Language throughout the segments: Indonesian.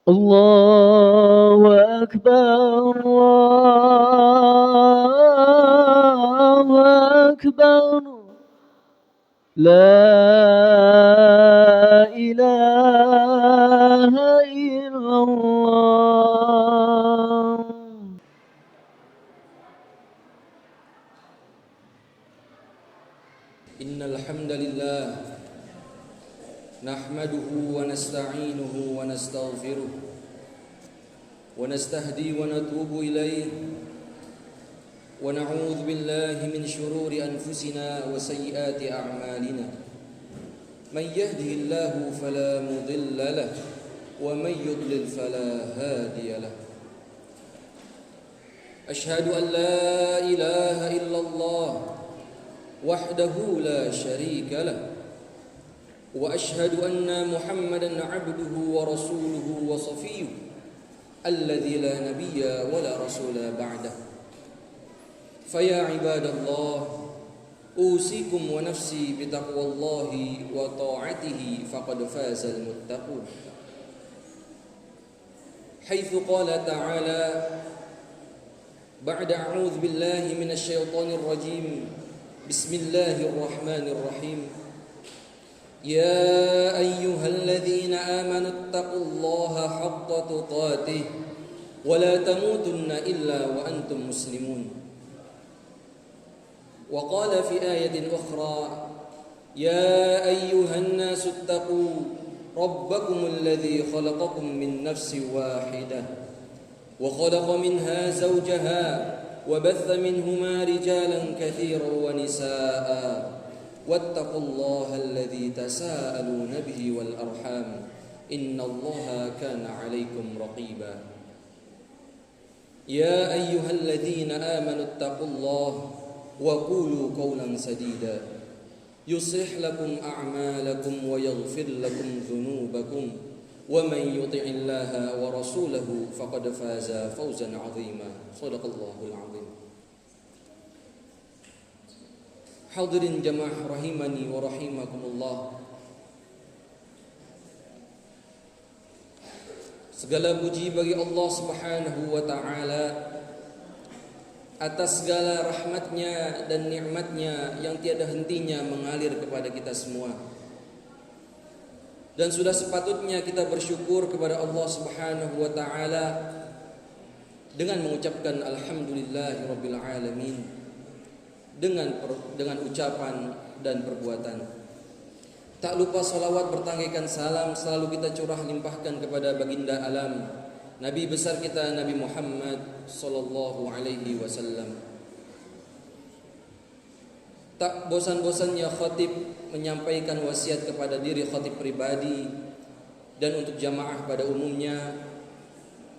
الله أكبر الله أكبر لا إله إلا الله. إن الحمد لله نحمده ونستعينه ونستغفره ونستهدي ونتوب إليه ونعوذ بالله من شرور أنفسنا وسيئات أعمالنا من يهده الله فلا مضل له ومن يضلل فلا هادي له أشهد أن لا إله إلا الله وحده لا شريك له وأشهد أن محمدا عبده ورسوله وصفيه الذي لا نبي ولا رسول بعده فيا عباد الله أوصيكم ونفسي بتقوى الله وطاعته فقد فاز المتقون حيث قال تعالى بعد أعوذ بالله من الشيطان الرجيم بسم الله الرحمن الرحيم يا أيها الذين آمنوا اتقوا الله حق تقاته ولا تموتن إلا وأنتم مسلمون وقال في آية أخرى يا أيها الناس اتقوا ربكم الذي خلقكم من نفس واحدة وخلق منها زوجها وبث منهما رجالا كثيرا ونساء واتقوا الله الذي تساءلون به والأرحام إن الله كان عليكم رقيبا يا أيها الذين آمنوا اتقوا الله وقولوا قولا سديدا يصلح لكم أعمالكم ويغفر لكم ذنوبكم ومن يطع الله ورسوله فقد فاز فوزا عظيما صدق الله العظيم. Hadirin jamaah rahimani wa rahimakumullah. Segala puji bagi Allah Subhanahu wa taala atas segala rahmatnya dan nikmatnya yang tiada hentinya mengalir kepada kita semua. Dan sudah sepatutnya kita bersyukur kepada Allah Subhanahu wa taala dengan mengucapkan alhamdulillahirabbil alamin dengan ucapan dan perbuatan. Tak lupa salawat bertangaikan salam selalu kita curah limpahkan kepada baginda alam Nabi besar kita Nabi Muhammad sallallahu alaihi wasallam. Tak bosan-bosannya khatib menyampaikan wasiat kepada diri khatib pribadi dan untuk jamaah pada umumnya.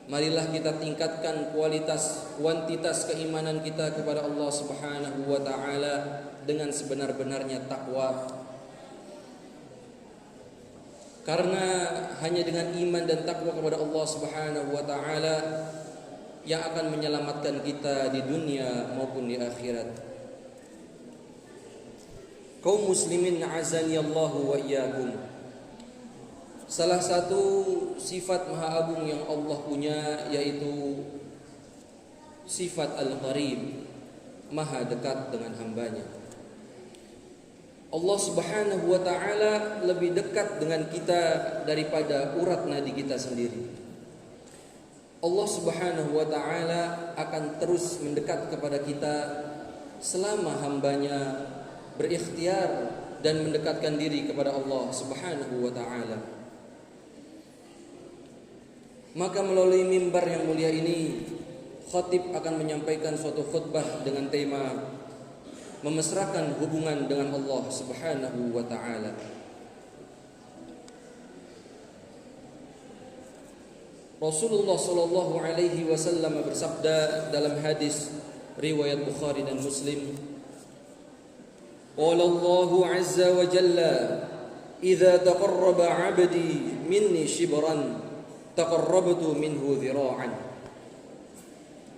Marilah kita tingkatkan kuantitas keimanan kita kepada Allah Subhanahu wa taala dengan sebenar-benarnya takwa. Karena hanya dengan iman dan takwa kepada Allah Subhanahu wa taala yang akan menyelamatkan kita di dunia maupun di akhirat. Kaum muslimin azani Allahu wa iyyakum. Salah satu sifat maha agung yang Allah punya yaitu sifat al-qarib, maha dekat dengan hambanya. Allah Subhanahu wa ta'ala lebih dekat dengan kita daripada urat nadi kita sendiri. Allah Subhanahu wa ta'ala akan terus mendekat kepada kita selama hambanya berikhtiar dan mendekatkan diri kepada Allah Subhanahu wa ta'ala. Maka melalui mimbar yang mulia ini, khatib akan menyampaikan suatu khutbah dengan tema memesrakan hubungan dengan Allah Subhanahu wa ta'ala. Rasulullah sallallahu alaihi wasallam bersabda dalam hadis riwayat Bukhari dan Muslim, qala Allahu azza wa jalla, idza taqarraba 'abdi minni shibran taqarrabtu minhu dhira'an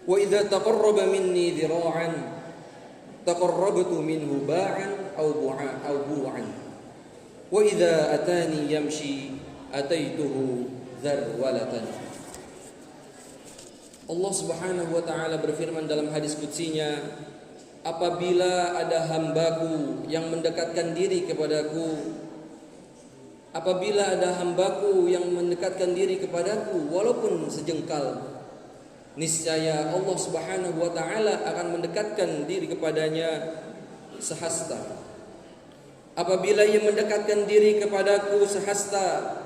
wa idza taqarraba minni dhira'an taqarrabtu minhu ba'an aw bu'an wa idza atani yamshi ataituhu dzarwalatan. Allah Subhanahu wa taala berfirman dalam hadis qudsinya, apabila ada hambaku yang mendekatkan diri kepadaku, apabila ada hambaku yang mendekatkan diri kepadaku walaupun sejengkal, niscaya Allah Subhanahu wa taala akan mendekatkan diri kepadanya sehasta. Apabila ia mendekatkan diri kepadaku sehasta,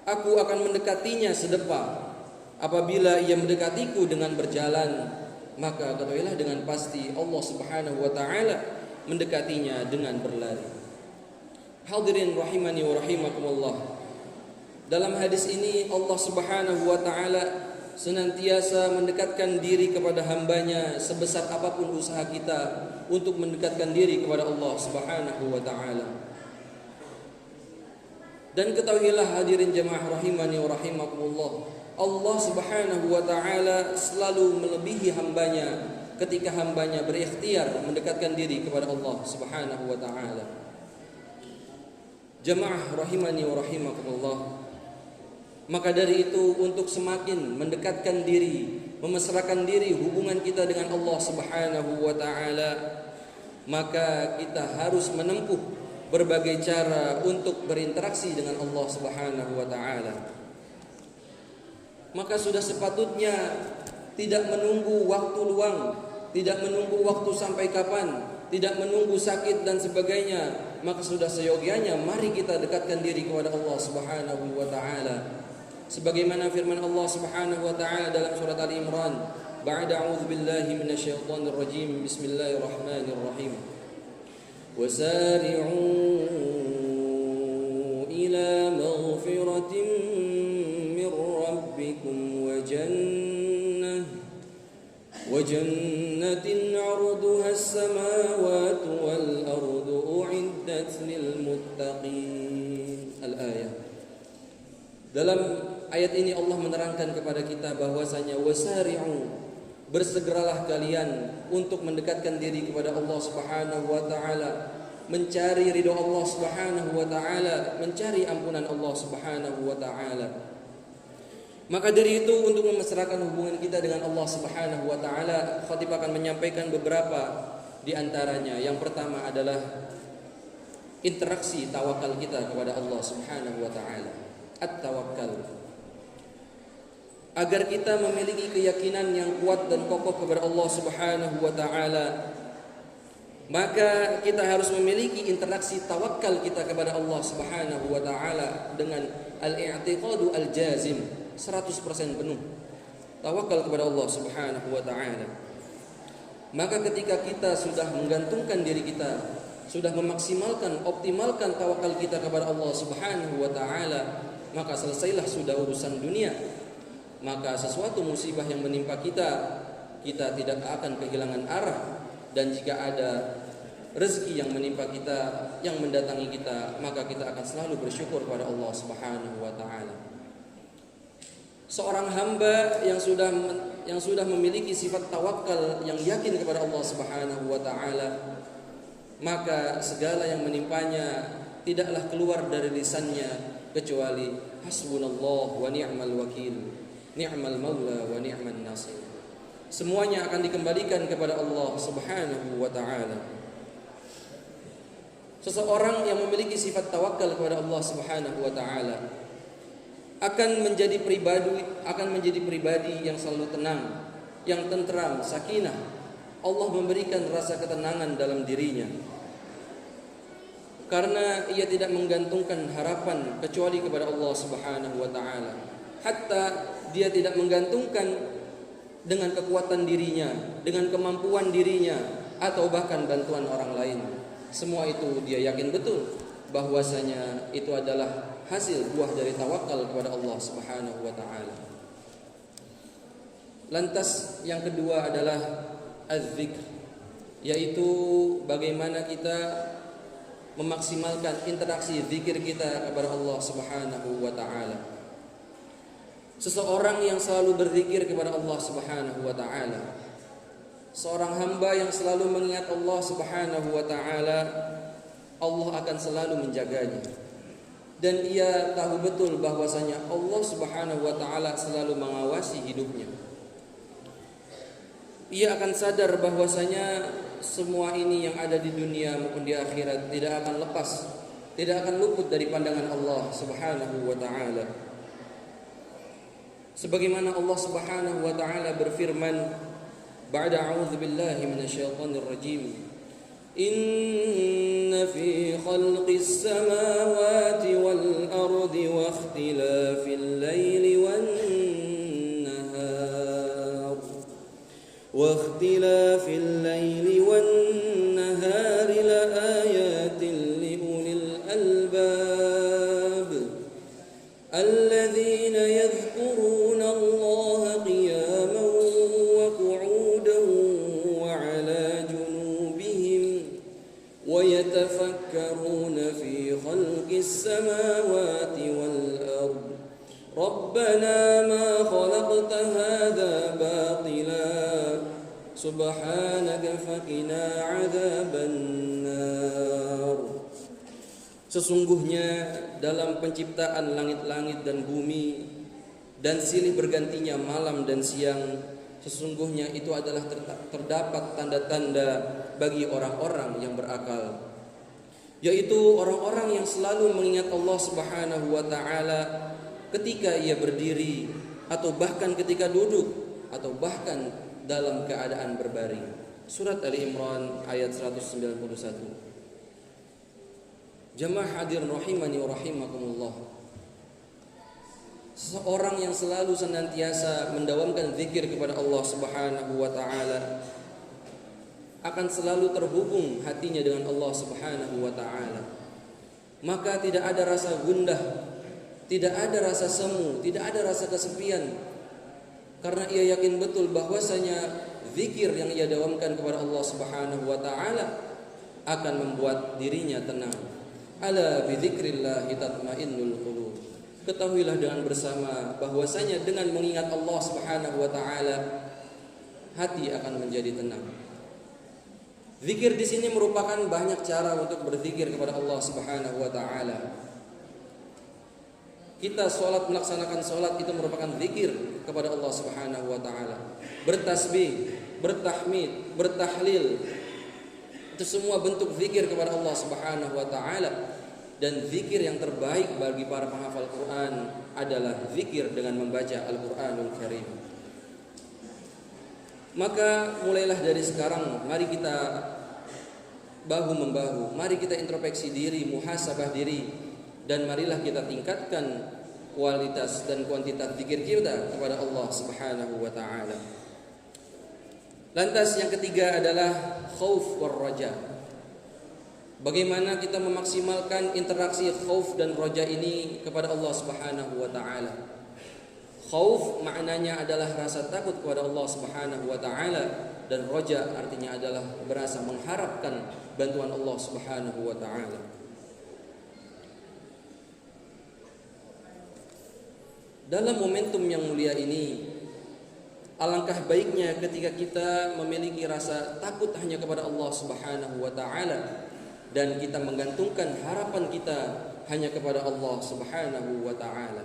aku akan mendekatinya sedepa. Apabila ia mendekatiku dengan berjalan, maka ketahuilah dengan pasti Allah Subhanahu wa taala mendekatinya dengan berlari. Hadirin rahimani wa rahimakumullah. Dalam hadis ini Allah Subhanahu wa taala senantiasa mendekatkan diri kepada hambanya sebesar apapun usaha kita untuk mendekatkan diri kepada Allah Subhanahu wa taala. Dan ketahuilah hadirin jemaah rahimani wa rahimakumullah, Allah Subhanahu wa taala selalu melebihi hambanya ketika hambanya berikhtiar mendekatkan diri kepada Allah Subhanahu wa taala. Jemaah rahimani wa rahimakumullah, maka dari itu untuk semakin mendekatkan diri, memesrakan diri hubungan kita dengan Allah Subhanahu wa taala, maka kita harus menempuh berbagai cara untuk berinteraksi dengan Allah Subhanahu wa taala. Maka sudah sepatutnya tidak menunggu waktu luang, tidak menunggu waktu sampai kapan, tidak menunggu sakit dan sebagainya, maka sudah seyogianya mari kita dekatkan diri kepada Allah Subhanahu wa taala. Sebagaimana firman Allah Subhanahu wa taala dalam surat Ali Imran, ba'da a'udzu billahi minasyaitonir rajim, bismillahirrahmanirrahim. Wasari'u ila maghfiratin min rabbikum wa jannatin 'arduha as-samawati wal ardu u'iddat lil muttaqin. Al-ayah. Dalam ayat ini Allah menerangkan kepada kita bahwasanya wasari'u, bersegeralah kalian untuk mendekatkan diri kepada Allah Subhanahu wa taala, mencari ridha Allah Subhanahu wa taala, mencari ampunan Allah Subhanahu wa taala. Maka dari itu untuk memesrakan hubungan kita dengan Allah Subhanahu wa taala, khatib akan menyampaikan beberapa di antaranya. Yang pertama adalah interaksi tawakal kita kepada Allah Subhanahu wa taala. At-tawakkal. Agar kita memiliki keyakinan yang kuat dan kokoh kepada Allah Subhanahu wa taala, maka kita harus memiliki interaksi tawakal kita kepada Allah Subhanahu wa taala dengan al-i'tiqadu al-jazim, 100% penuh tawakal kepada Allah Subhanahu wa taala. Maka ketika kita sudah menggantungkan diri kita, sudah memaksimalkan, optimalkan tawakal kita kepada Allah Subhanahu wa taala, maka selesailah sudah urusan dunia. Maka sesuatu musibah yang menimpa kita, kita tidak akan kehilangan arah. Dan jika ada rezeki yang menimpa kita, yang mendatangi kita, maka kita akan selalu bersyukur kepada Allah Subhanahu wa taala. Seorang hamba yang sudah memiliki sifat tawakal, yang yakin kepada Allah Subhanahu wa taala, maka segala yang menimpanya tidaklah keluar dari lisannya kecuali hasbunallah wa ni'mal wakil, ni'mal maula wa ni'man nasir. Semuanya akan dikembalikan kepada Allah Subhanahu wa taala. Seseorang yang memiliki sifat tawakal kepada Allah Subhanahu wa taala akan menjadi pribadi yang selalu tenang, yang tentram, sakinah. Allah memberikan rasa ketenangan dalam dirinya, karena ia tidak menggantungkan harapan kecuali kepada Allah Subhanahu wa taala. Hatta dia tidak menggantungkan dengan kekuatan dirinya, dengan kemampuan dirinya, atau bahkan bantuan orang lain. Semua itu dia yakin betul bahwasanya itu adalah hasil buah dari tawakal kepada Allah Subhanahu wa taala. Lantas yang kedua adalah az-zikr, yaitu bagaimana kita memaksimalkan interaksi zikir kita kepada Allah Subhanahu wa taala. Seseorang yang selalu berzikir kepada Allah Subhanahu wa taala, seorang hamba yang selalu mengingat Allah Subhanahu wa taala, Allah akan selalu menjaganya. dan ia tahu betul bahwasanya Allah Subhanahu wa taala selalu mengawasi hidupnya. Ia akan sadar bahwasanya semua ini yang ada di dunia maupun di akhirat tidak akan lepas, tidak akan luput dari pandangan Allah Subhanahu wa taala. Sebagaimana Allah Subhanahu wa taala berfirman, ba'da a'udzu billahi minasyaitonir rajim, inna fi khalqis samawati wal ardi wa ikhtilafil laili wan واختلاف الليل والنهار لآيات لأولي الألباب الذين يذكرون الله قياما وقعودا وعلى جنوبهم ويتفكرون في خلق السماوات والأرض ربنا ما خلقت هذا باطلا Subhanaka faqina adzabannar. Sesungguhnya dalam penciptaan langit-langit dan bumi dan silih bergantinya malam dan siang, sesungguhnya itu adalah terdapat tanda-tanda bagi orang-orang yang berakal, yaitu orang-orang yang selalu mengingat Allah Subhanahu wa taala ketika ia berdiri atau bahkan ketika duduk atau bahkan dalam keadaan berbaring. Surat Ali Imran ayat 191. Jamaah hadir rahimani wa rahimakumullah. Seseorang yang selalu senantiasa mendawamkan zikir kepada Allah Subhanahu wa taala akan selalu terhubung hatinya dengan Allah Subhanahu wa taala. Maka tidak ada rasa gundah, tidak ada rasa semu, tidak ada rasa kesepian. Karena ia yakin betul bahwasanya zikir yang ia dawamkan kepada Allah Subhanahu wa taala akan membuat dirinya tenang. Ala bi dzikrillah tatmainnul qulub. Ketahuilah dengan bersama bahwasanya dengan mengingat Allah Subhanahu wa taala hati akan menjadi tenang. Zikir di sini merupakan banyak cara untuk berzikir kepada Allah Subhanahu wa taala. Kita melaksanakan sholat itu merupakan zikir kepada Allah Subhanahu wa taala. Bertasbih, bertahmid, bertahlil, itu semua bentuk zikir kepada Allah Subhanahu wa taala. Dan zikir yang terbaik bagi para penghafal Quran adalah zikir dengan membaca Al-Qur'anul Karim. Maka mulailah dari sekarang, mari kita bahu membahu, mari kita introspeksi diri, muhasabah diri, dan marilah kita tingkatkan kualitas dan kuantitas zikir kita kepada Allah Subhanahu wa taala. Lantas yang ketiga adalah khauf war raja. Bagaimana kita memaksimalkan interaksi khauf dan raja ini kepada Allah Subhanahu wa taala. Khauf maknanya adalah rasa takut kepada Allah Subhanahu wa taala, dan raja artinya adalah berasa mengharapkan bantuan Allah Subhanahu wa taala. Dalam momentum yang mulia ini, alangkah baiknya ketika kita memiliki rasa takut hanya kepada Allah Subhanahu wa taala dan kita menggantungkan harapan kita hanya kepada Allah Subhanahu wa taala.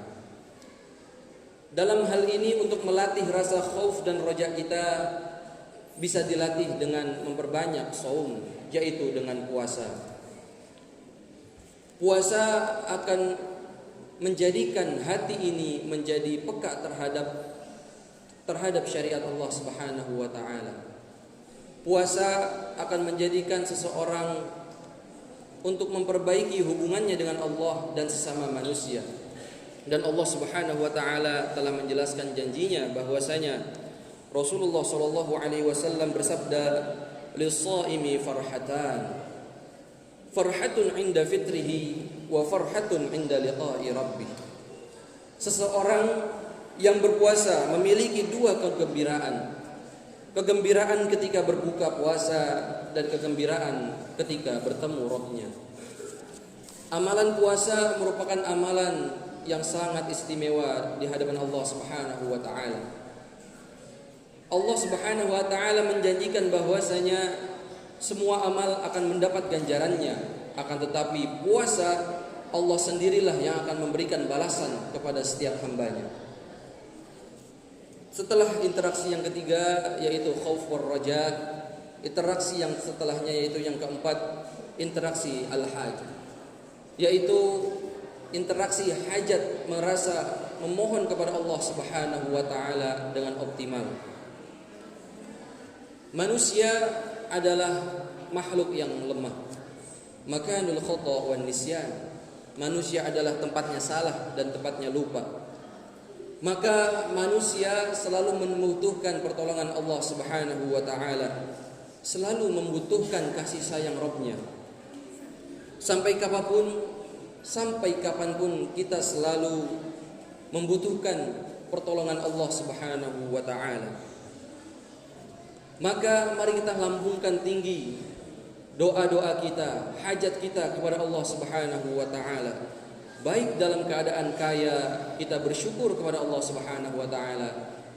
Dalam hal ini, untuk melatih rasa khauf dan raja kita bisa dilatih dengan memperbanyak saum, yaitu dengan puasa. Puasa akan menjadikan hati ini menjadi peka terhadap syariat Allah Subhanahu wa taala. Puasa akan menjadikan seseorang untuk memperbaiki hubungannya dengan Allah dan sesama manusia. Dan Allah Subhanahu wa taala telah menjelaskan janjinya bahwasanya Rasulullah sallallahu alaihi wasallam bersabda, "Lis-shaimi farhatan. Farhatun 'inda fitrihi wa farhatun 'inda liqa'i rabbih." Seseorang yang berpuasa memiliki dua kegembiraan. Kegembiraan ketika berbuka puasa dan kegembiraan ketika bertemu Rabb-Nya. Amalan puasa merupakan amalan yang sangat istimewa di hadapan Allah Subhanahu wa taala. Allah Subhanahu wa taala menjanjikan bahwasanya semua amal akan mendapat ganjarannya, akan tetapi puasa Allah sendirilah yang akan memberikan balasan kepada setiap hambanya. Setelah interaksi yang ketiga yaitu khauf war raja, interaksi yang setelahnya yaitu yang keempat, interaksi al-hajat, yaitu interaksi hajat, merasa memohon kepada Allah Subhanahu wa taala dengan optimal. Manusia adalah makhluk yang lemah. Makanul khata' wan nisyan. Manusia adalah tempatnya salah dan tempatnya lupa. Maka manusia selalu membutuhkan pertolongan Allah Subhanahu wa taala, selalu membutuhkan kasih sayang Rabb-Nya. Sampai kapanpun kita selalu membutuhkan pertolongan Allah Subhanahu wa taala. Maka mari kita lambungkan tinggi doa-doa kita, hajat kita kepada Allah Subhanahu wa taala. Baik dalam keadaan kaya, kita bersyukur kepada Allah Subhanahu wa taala.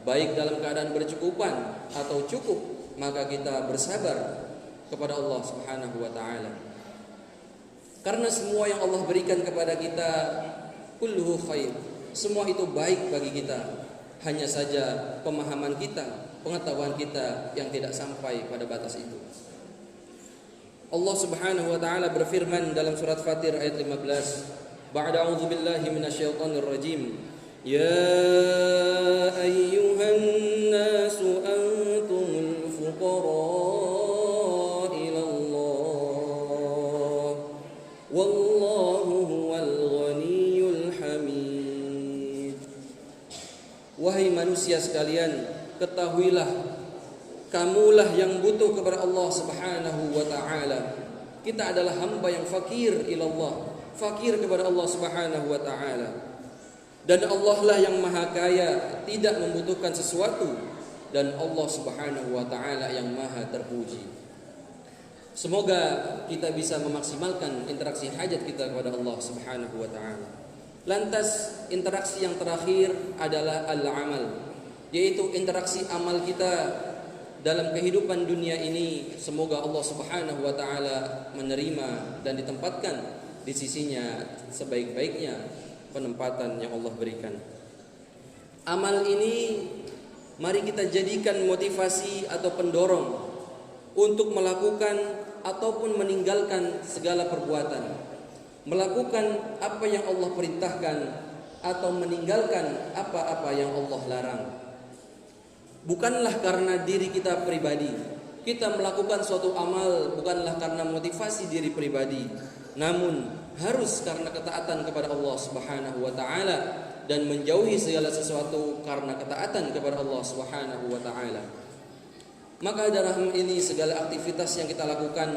Baik dalam keadaan bercukupan atau cukup, maka kita bersabar kepada Allah Subhanahu wa taala. Karena semua yang Allah berikan kepada kita kulluhu khair. Semua itu baik bagi kita. Hanya saja pemahaman kita, pengetahuan kita yang tidak sampai pada batas itu. Allah Subhanahu wa taala berfirman dalam surat Fatir ayat 15, ba'da a'udzu billahi minasyaitonir rajim, ya ayyuhan nasu antumul fuqara ila Allah wallahu huwal ghaniyyul hamid. Wahai manusia sekalian, ketahuilah kamulah yang butuh kepada Allah Subhanahu wa taala. Kita adalah hamba yang fakir ilallah, fakir kepada Allah Subhanahu wa taala. Dan Allah lah yang maha kaya, tidak membutuhkan sesuatu, dan Allah Subhanahu wa taala yang maha terpuji. Semoga kita bisa memaksimalkan interaksi hajat kita kepada Allah Subhanahu wa taala. Lantas interaksi yang terakhir adalah al-amal, yaitu interaksi amal kita dalam kehidupan dunia ini. Semoga Allah Subhanahu wa taala menerima dan ditempatkan di sisinya sebaik-baiknya penempatan yang Allah berikan. Amal ini mari kita jadikan motivasi atau pendorong untuk melakukan ataupun meninggalkan segala perbuatan, melakukan apa yang Allah perintahkan atau meninggalkan apa-apa yang Allah larang. Bukanlah karena diri kita pribadi. Kita melakukan suatu amal bukanlah karena motivasi diri pribadi, namun harus karena ketaatan kepada Allah Subhanahu wa taala dan menjauhi segala sesuatu karena ketaatan kepada Allah Subhanahu wa taala. Maka dalam ini segala aktivitas yang kita lakukan,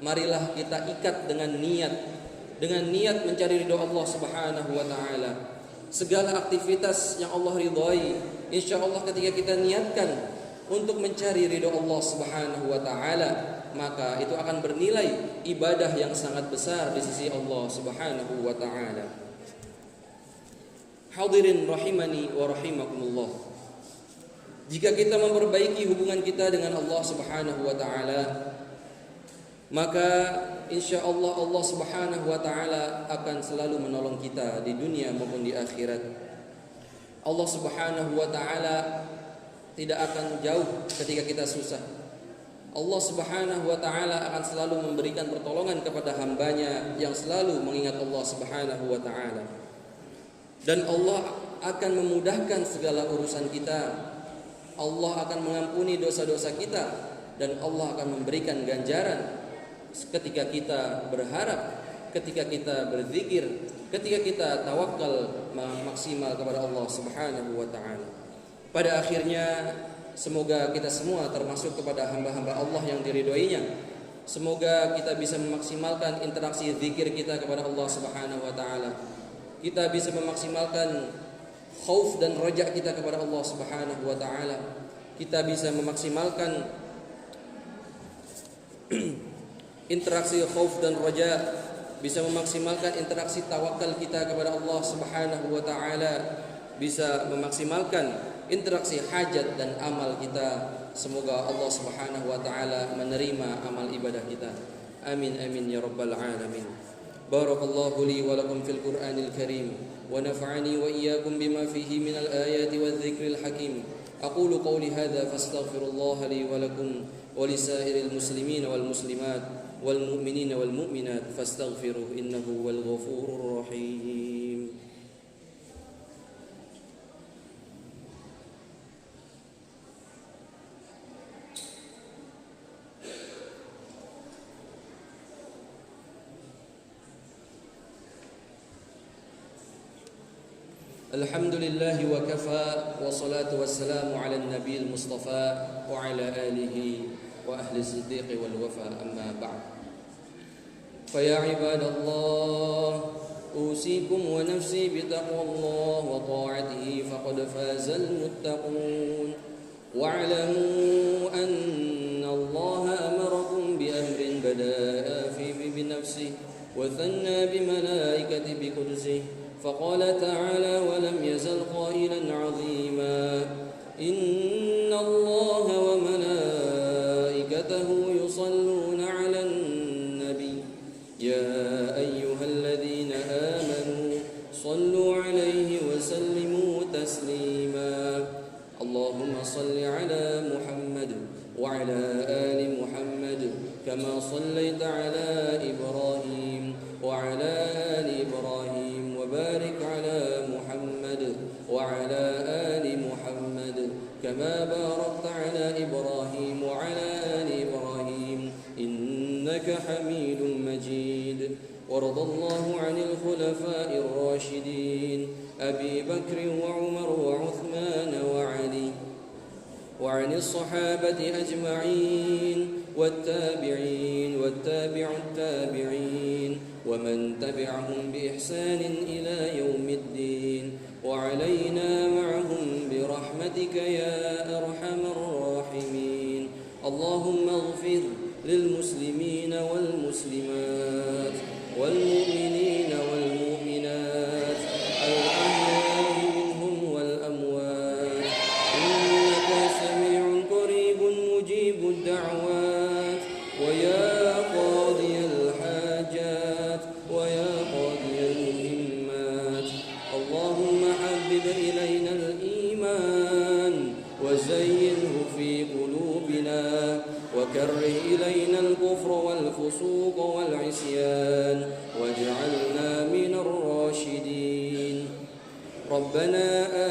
marilah kita ikat dengan niat mencari ridho Allah Subhanahu wa taala. Segala aktivitas yang Allah ridhai, insyaallah ketika kita niatkan untuk mencari ridho Allah Subhanahu wa taala, maka itu akan bernilai ibadah yang sangat besar di sisi Allah Subhanahu wa taala. Hadirin rahimani wa rahimakumullah. Jika kita memperbaiki hubungan kita dengan Allah Subhanahu wa taala, maka insyaallah Allah Subhanahu wa taala akan selalu menolong kita di dunia maupun di akhirat. Allah Subhanahu wa taala tidak akan jauh ketika kita susah. Allah Subhanahu wa taala akan selalu memberikan pertolongan kepada hambanya yang selalu mengingat Allah Subhanahu wa taala. Dan Allah akan memudahkan segala urusan kita. Allah akan mengampuni dosa-dosa kita dan Allah akan memberikan ganjaran ketika kita berharap, ketika kita berzikir, ketika kita tawakal maksimal kepada Allah Subhanahu wa taala. Pada akhirnya semoga kita semua termasuk kepada hamba-hamba Allah yang diridhoinya. Semoga kita bisa memaksimalkan interaksi zikir kita kepada Allah Subhanahu wa taala. Kita bisa memaksimalkan khauf dan raja kita kepada Allah Subhanahu wa taala. Kita bisa memaksimalkan interaksi khauf dan raja, bisa memaksimalkan interaksi tawakal kita kepada Allah Subhanahu wa taala, bisa memaksimalkan interaksi hajat dan amal kita. Semoga Allah Subhanahu wa taala menerima amal ibadah kita. Amin amin ya rabbal alamin. بارك الله لي ولكم في القرآن الكريم ونفعني وإياكم بما فيه من الآيات والذكر الحكيم. أقول قولي هذا فاستغفر الله لي ولكم ولسائر المسلمين والمسلمات والمؤمنين والمؤمنات فاستغفروه إنه هو الغفور الرحيم. الحمد لله وكفى والصلاة والسلام على النبي المصطفى وعلى آله وأهل الصديق والوفاء أما بعد فيا عباد الله أوصيكم ونفسي بتقوى الله وطاعته فقد فاز المتقون واعلموا أن الله أمركم بأمر بدأ فيه بنفسه وثنى بملائكة بقدسه فقال تعالى ولم يزل قائلا عظيما إن الله وملائكته يصلون على النبي يا أيها الذين آمنوا صلوا عليه وسلموا تسليما اللهم صل على محمد وعلى آل محمد كما صليت على إبراهيم وعلى آل إبراهيم وبارك على محمد وعلى آل محمد كما باركت على إبراهيم وعلى آل إبراهيم إنك حميد مجيد. وارض الله عن الخلفاء الراشدين أبي بكر وعمر وعثمان وعلي وعن الصحابة أجمعين والتابعين والتابع التابعين ومن تبعهم بإحسان إلى يوم الدين وعلينا معهم برحمتك يا أرحم الراحمين. اللهم اغفر للمسلمين والمسلمات والمؤمنين والمؤمنات الأحياء منهم والأموات إنك سميع قريب مجيب الدعوات ويا قاضي الحاجات ويا قاضي المهمات اللهم حبب إلينا الإيمان وزينه في قلوبنا وكره إلينا الكفر والفسوق والعصيان واجعلنا من الراشدين. ربنا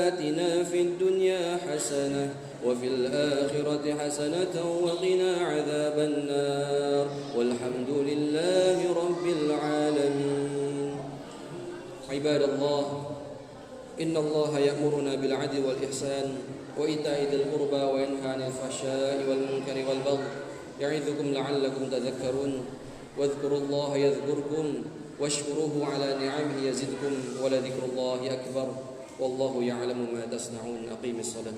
آتنا في الدنيا حسنة وفي الآخرة حسنة وقنا عذاب النار والحمد لله رب العالمين. عباد الله إن الله يأمرنا بالعدل والإحسان وإيتاء ذي القربى وينهى عن الفحشاء والمنكر والبغي يعظكم لعلكم تذكرون واذكروا الله يذكركم واشكروه على نعمه يزدكم ولذكر الله أكبر والله يعلم ما تصنعون. أقيم الصلاة.